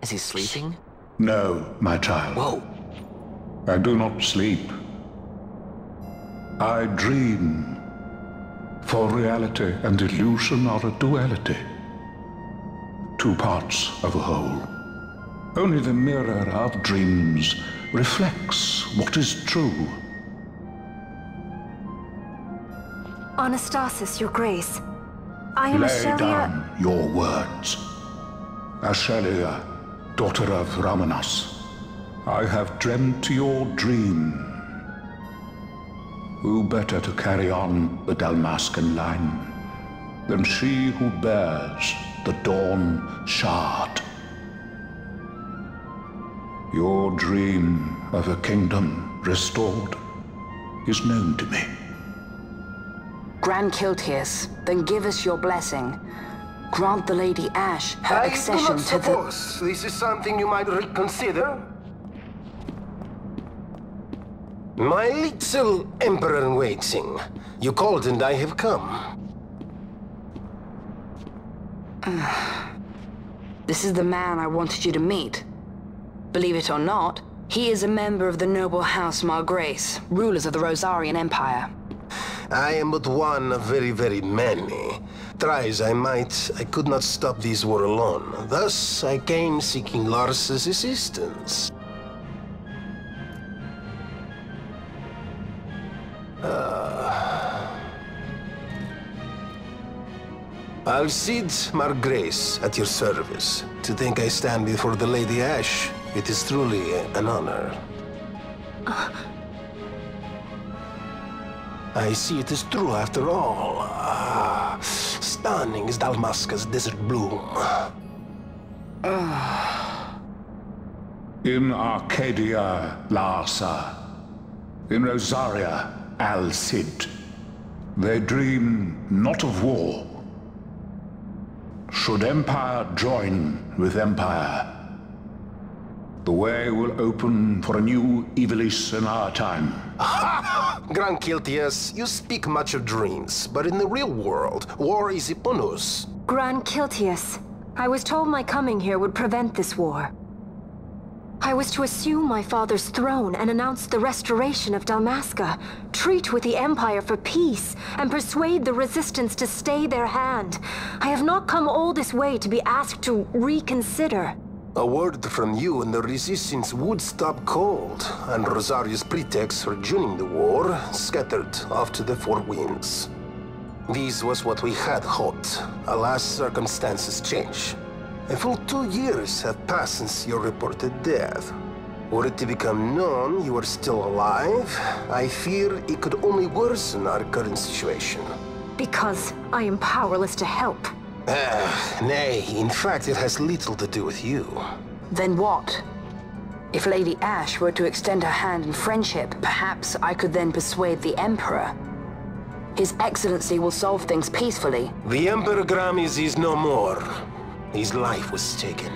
Is he sleeping? No, my child. Whoa. I do not sleep. I dream. For reality and illusion are a duality. Two parts of a whole. Only the mirror of dreams reflects what is true. Anastasis, Your Grace. I am Lay Ashelia. down your words. Ashelia, daughter of Ramanas, I have dreamt your dream. Who better to carry on the Dalmascan line than she who bears the Dawn Shard? Your dream of a kingdom restored is known to me. Grand Kiltias, then give us your blessing. Grant the Lady Ash her accession to the... I do not suppose this is something you might reconsider. My little Emperor-in-Waiting, you called and I have come. This is the man I wanted you to meet. Believe it or not, he is a member of the noble house Margrace, rulers of the Rosarian Empire. I am but one of very, very many. Try as I might, I could not stop this war alone. Thus, I came seeking Lars's assistance. Alcide Margrace at your service. To think I stand before the Lady Ash, it is truly an honor. I see it is true after all. Stunning is Dalmasca's desert bloom. In Arcadia, Larsa. In Rosaria, Alcid. They dream not of war. Should empire join with empire, the way will open for a new Evilis in our time. Grand Kiltias, you speak much of dreams, but in the real world, war is upon us. Grand Kiltias, I was told my coming here would prevent this war. I was to assume my father's throne and announce the restoration of Dalmasca, treat with the Empire for peace, and persuade the Resistance to stay their hand. I have not come all this way to be asked to reconsider. A word from you and the Resistance would stop cold, and Rosaria's pretext for joining the war scattered off to the four winds. This was what we had hoped. Alas, circumstances change. A full 2 years have passed since your reported death. Were it to become known you are still alive, I fear it could only worsen our current situation. Because I am powerless to help. Nay, in fact it has little to do with you. Then what? If Lady Ash were to extend her hand in friendship, perhaps I could then persuade the Emperor. His Excellency will solve things peacefully. The Emperor Gramis is no more. His life was taken.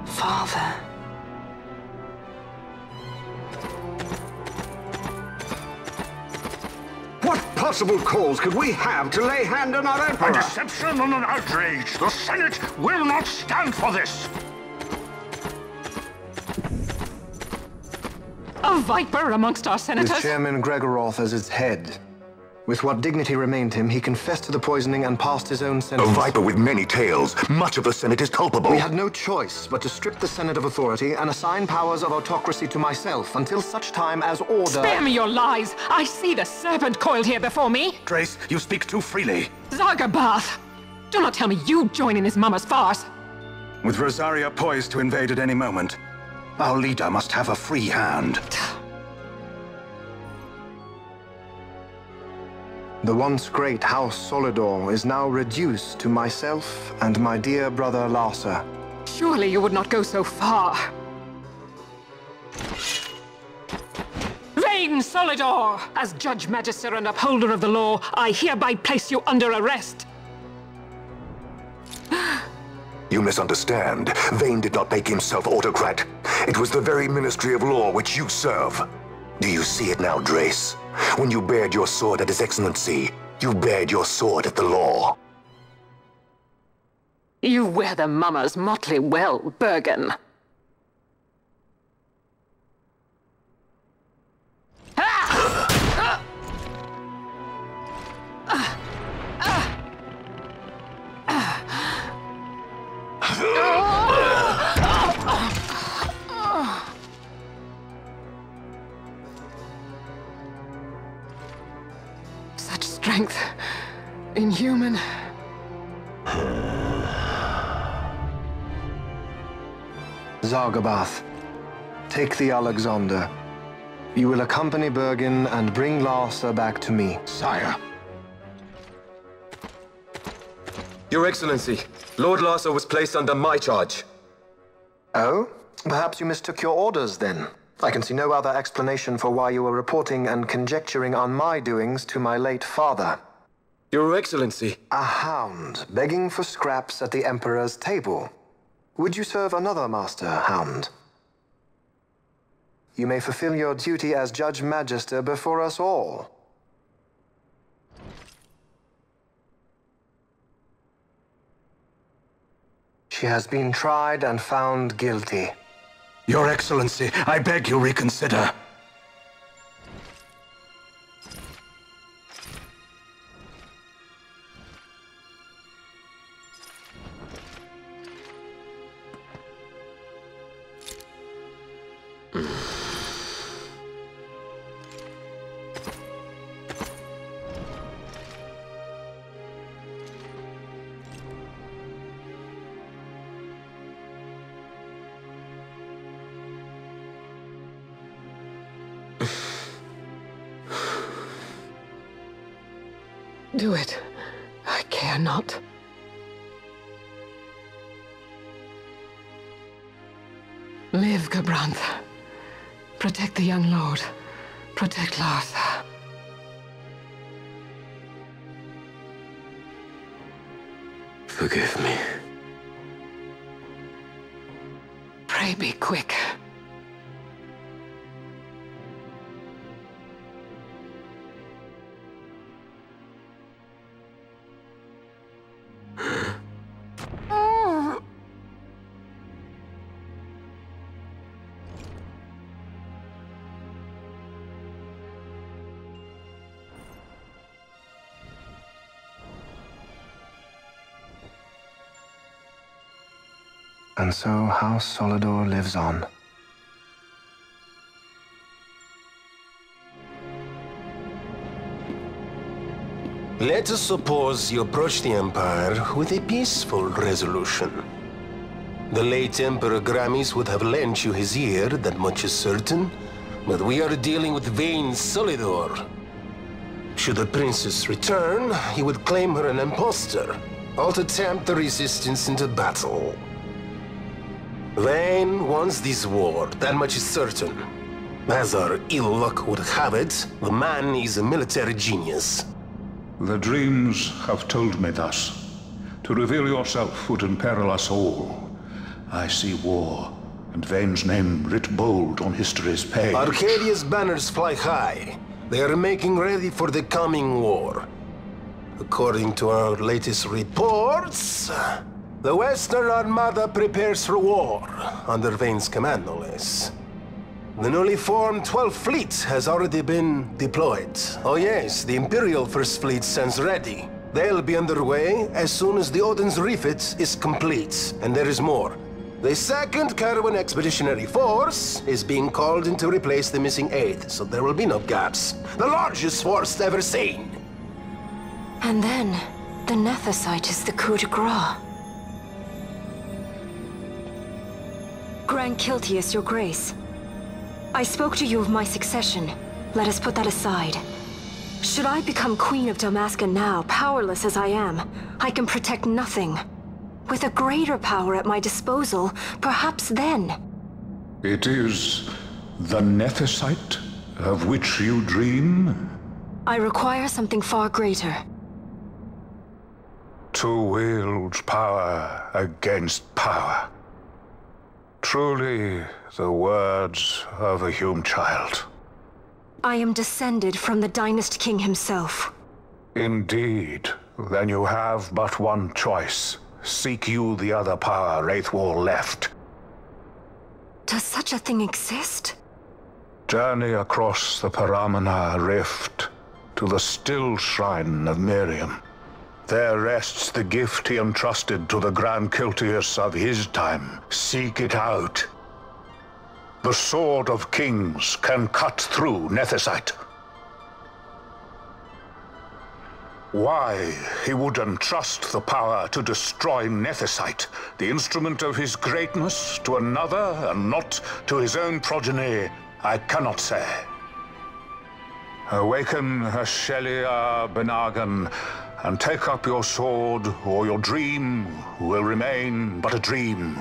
Father... What possible cause could we have to lay hand on our Emperor? A deception and an outrage! The Senate will not stand for this! A viper amongst our senators? With Chairman Gregoroth as its head. With what dignity remained him, he confessed to the poisoning and passed his own sentence. A viper with many tails. Much of the Senate is culpable. We had no choice but to strip the Senate of authority and assign powers of autocracy to myself until such time as order... Spare me your lies! I see the serpent coiled here before me! Trace, you speak too freely. Zargabath! Do not tell me you join in this mama's farce! With Rosaria poised to invade at any moment, our leader must have a free hand. The once great House Solidor is now reduced to myself and my dear brother Larsa. Surely you would not go so far. Vain Solidor! As Judge Magister and upholder of the law, I hereby place you under arrest. You misunderstand. Vane did not make himself autocrat. It was the very Ministry of Law which you serve. Do you see it now, Drace? When you bared your sword at His Excellency, you bared your sword at the law. You wear the mummer's motley well, Bergen. Such strength. Inhuman. Zargabath, take the Alexander. You will accompany Bergen and bring Larsa back to me. Sire. Your Excellency, Lord Larsa was placed under my charge. Oh? Perhaps you mistook your orders then. I can see no other explanation for why you were reporting and conjecturing on my doings to my late father. Your Excellency. A hound begging for scraps at the Emperor's table. Would you serve another master, Hound? You may fulfill your duty as Judge Magister before us all. She has been tried and found guilty. Your Excellency, I beg you reconsider. Do it. I care not. Live, Gabrantha. Protect the young lord. Protect Larsa. Forgive me. Pray be quick. And so House Solidor lives on. Let us suppose you approach the Empire with a peaceful resolution. The late Emperor Gramis would have lent you his ear, that much is certain, but we are dealing with vain Solidor. Should the princess return, he would claim her an impostor, or to tempt the resistance into battle. Vayne wants this war, that much is certain. As our ill luck would have it, the man is a military genius. The dreams have told me thus. To reveal yourself would imperil us all. I see war, and Vayne's name writ bold on history's page. Arcadia's banners fly high. They are making ready for the coming war. According to our latest reports, the Western Armada prepares for war, under Vayne's command, no less. The newly formed 12th Fleet has already been deployed. Oh yes, the Imperial First Fleet stands ready. They'll be underway as soon as the Odin's refit is complete. And there is more. The 2nd Caravan Expeditionary Force is being called in to replace the missing 8th, so there will be no gaps. The largest force ever seen. And then, the Nethicite is the coup de grace. Grand Kiltius, your grace. I spoke to you of my succession. Let us put that aside. Should I become Queen of Dalmasca now, powerless as I am, I can protect nothing. With a greater power at my disposal, perhaps then. It is the Nethicite of which you dream? I require something far greater. To wield power against power. Truly, the words of a human child. I am descended from the Dynast King himself. Indeed. Then you have but one choice. seek you the other power Wraithwall left. Does such a thing exist? Journey across the Paramana Rift to the Stilshrine of Miriam. There rests the gift he entrusted to the Grand Kiltius of his time. Seek it out. The Sword of Kings can cut through Nethicite. Why he would entrust the power to destroy Nethicite, the instrument of his greatness, to another and not to his own progeny, I cannot say. Awaken Shelia Benagan and take up your sword, or your dream will remain but a dream.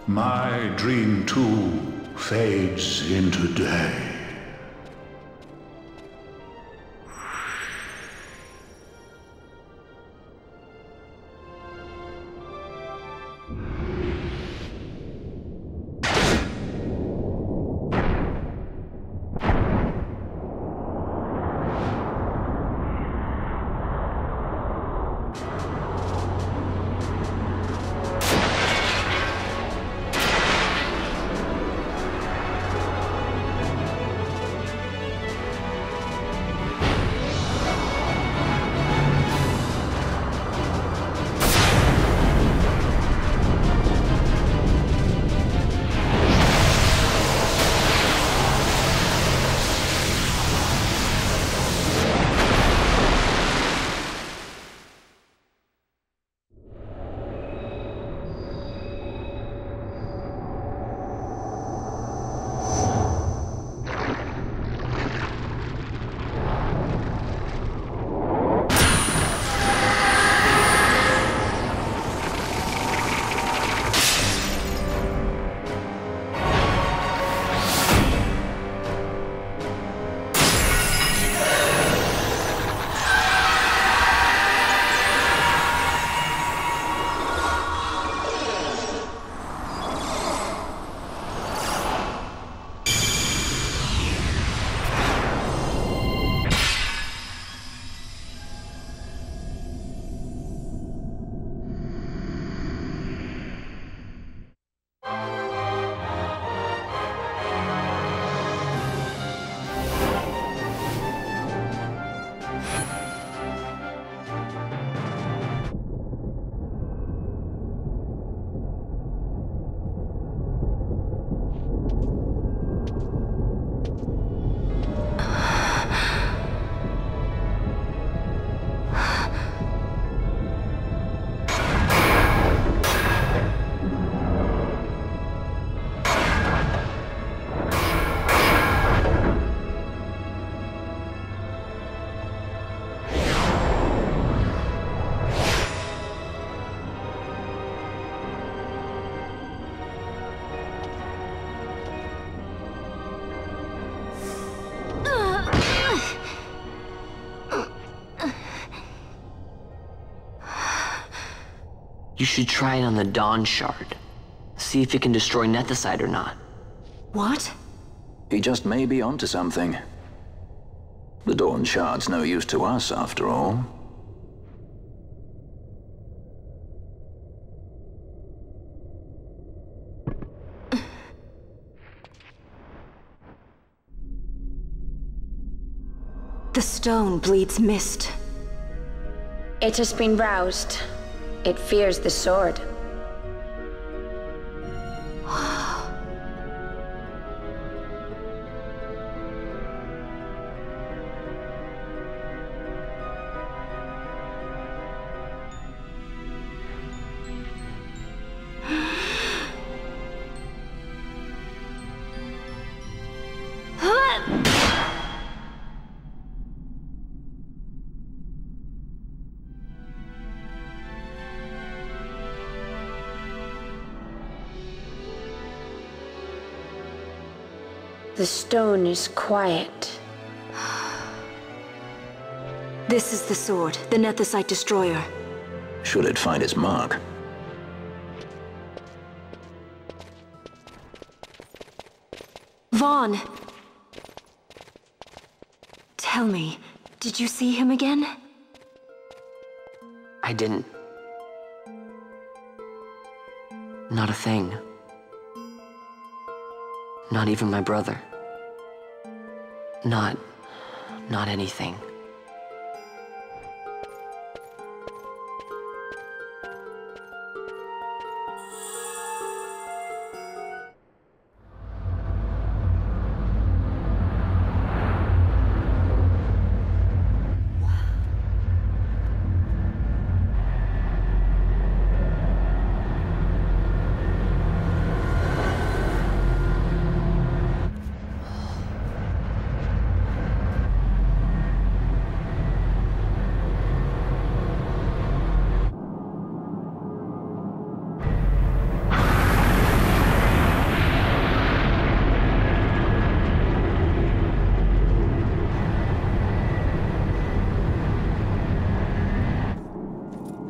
My dream too fades into day. You should try it on the Dawn Shard. See if it can destroy Nethicite or not. What? He just may be onto something. The Dawn Shard's no use to us, after all. The stone bleeds mist. It has been roused. It fears the sword. The stone is quiet. This is the sword, the Nethicite destroyer. Should it find its mark? Vaughn! Tell me, did you see him again? I didn't. Not a thing. Not even my brother. Not anything.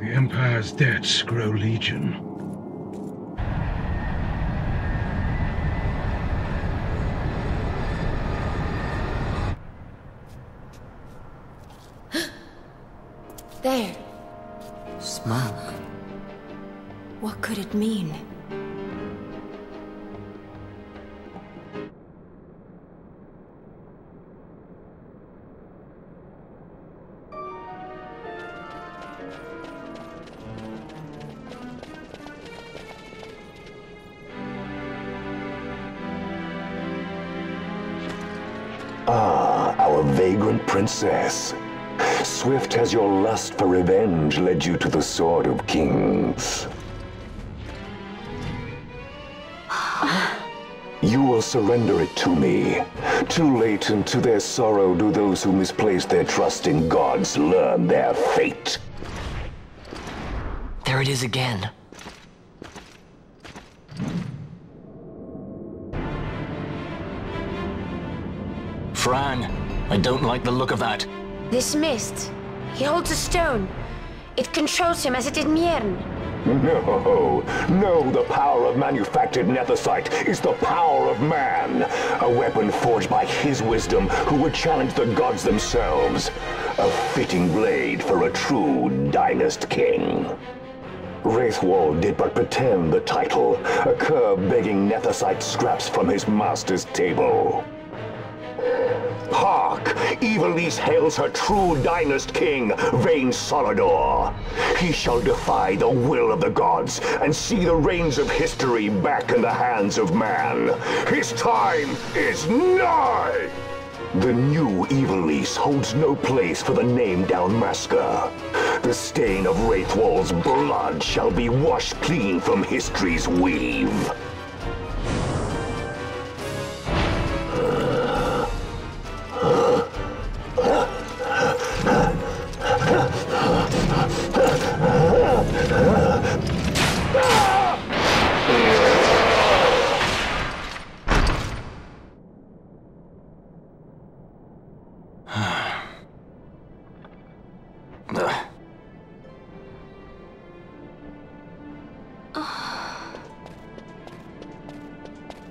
The Empire's debts grow legion. There. Smoke. What could it mean? Ah, our vagrant princess. Swift has your lust for revenge led you to the Sword of Kings. You will surrender it to me. Too late, and to their sorrow do those who misplace their trust in gods learn their fate. There it is again. Fran, I don't like the look of that. This mist. He holds a stone. It controls him as it did Miriam. No, the power of manufactured nethicite is the power of man. A weapon forged by his wisdom who would challenge the gods themselves. A fitting blade for a true dynast king. Wraithwall did but pretend the title, a cur begging nethicite scraps from his master's table. Hark! Evilise hails her true dynast king, Vain Solidor. He shall defy the will of the gods and see the reins of history back in the hands of man. His time is nigh! The new Evilise holds no place for the name Dalmasca. The stain of Wraithwall's blood shall be washed clean from history's weave.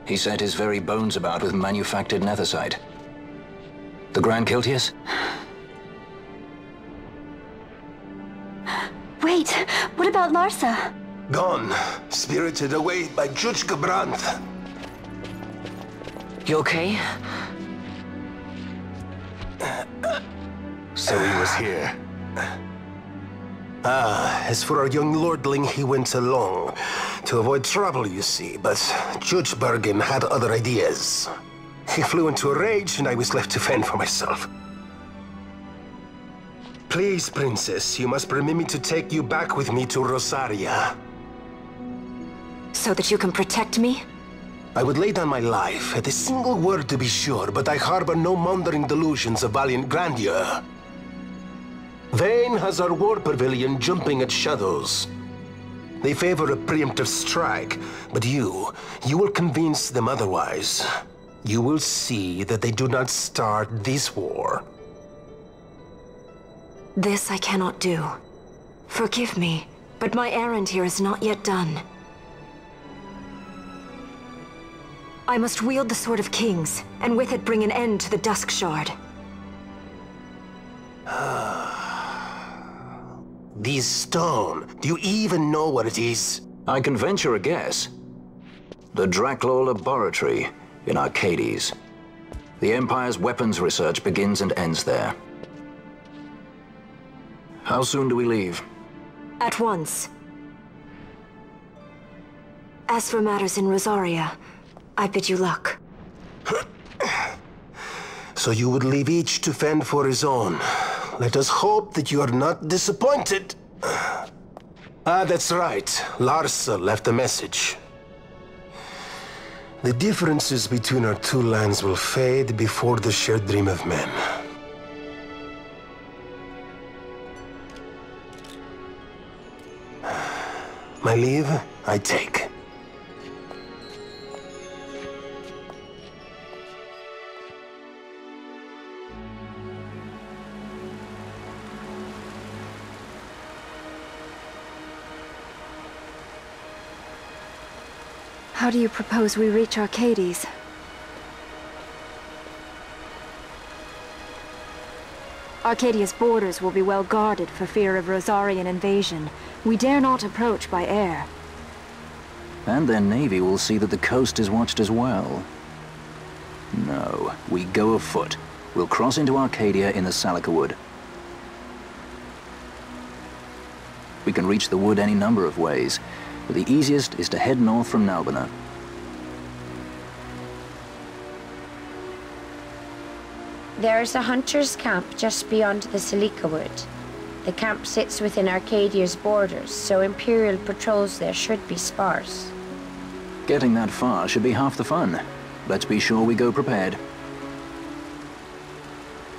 He set his very bones about with manufactured nethicite. The Grand Kiltius? Wait, what about Larsa? Gone, spirited away by Judge Gabranth. You okay? So he was here. As for our young lordling, he went along. To avoid trouble, you see, but Judge Bergen had other ideas. He flew into a rage, and I was left to fend for myself. Please, Princess, you must permit me to take you back with me to Rosaria. So that you can protect me? I would lay down my life, at a single word to be sure, but I harbor no mundane delusions of valiant grandeur. Vayne has our war pavilion jumping at shadows. They favor a preemptive strike, but you will convince them otherwise. You will see that they do not start this war. This I cannot do. Forgive me, but my errand here is not yet done. I must wield the Sword of Kings, and with it bring an end to the Dusk Shard. This stone, do you even know what it is? I can venture a guess. The Draclaw Laboratory in Arcades. The Empire's weapons research begins and ends there. How soon do we leave? At once. As for matters in Rosaria, I bid you luck. So you would leave each to fend for his own. Let us hope that you are not disappointed. Ah, that's right. Larsa left a message. The differences between our two lands will fade before the shared dream of men. My leave, I take. How do you propose we reach Arcades? Arcadia's borders will be well guarded for fear of Rosarian invasion. We dare not approach by air. And their navy will see that the coast is watched as well. No, we go afoot. We'll cross into Arcadia in the Salika Wood. We can reach the wood any number of ways, but the easiest is to head north from Nalbina. There is a hunter's camp just beyond the Salika Wood. The camp sits within Arcadia's borders, so Imperial patrols there should be sparse. Getting that far should be half the fun. Let's be sure we go prepared.